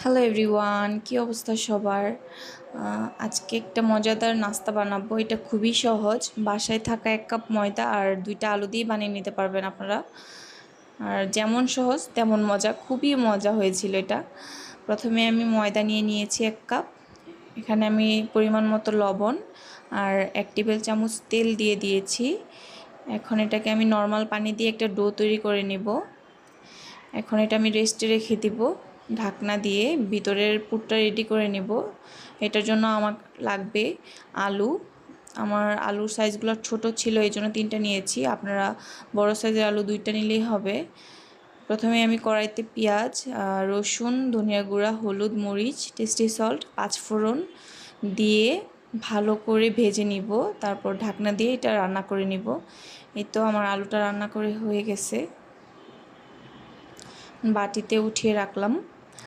Hello everyone, কি অবস্থা সবার? আজকে একটা মজাদার নাস্তা বানাবো। এটা খুবই সহজ। বাসায় থাকা 1 কাপ ময়দা আর 2টা আলু দিয়ে বানিয়ে নিতে পারবেন আপনারা। আর যেমন সহজ তেমন মজা, খুবই মজা হয়েছিল এটা। প্রথমে আমি ময়দা নিয়ে নিয়েছি 1 কাপ। এখানে আমি পরিমাণ মতো লবণ আর 1 টেবিল চামচ তেল দিয়ে দিয়েছি। এখন এটাকে আমি নর্মাল পানি দিয়ে একটা ডো তৈরি করে নেব। এখন এটা আমি রেস্টে রেখে দিব ঢাকনা দিয়ে। ভিতরের পুরটা রেডি করে নেব। এটার জন্য আমার লাগবে আলু। আমার আলুর সাইজগুলো ছোট ছিল, এই জন্য 3টা নিয়েছি। আপনারা বড় সাইজের আলু 2টা নিলেই হবে। প্রথমে আমি কড়াইতে পেঁয়াজ, রসুন, ধনিয়া গুঁড়া, হলুদ, মরিচ, টেস্টি সল্ট, 5 ফোড়ন দিয়ে ভালো করে ভেজে নিব। তারপর ঢাকনা দিয়ে এটা রান্না করে নিব। এই তো আমার আলুটা রান্না করে হয়ে গেছে। বাটিতে উঠিয়ে রাখলাম।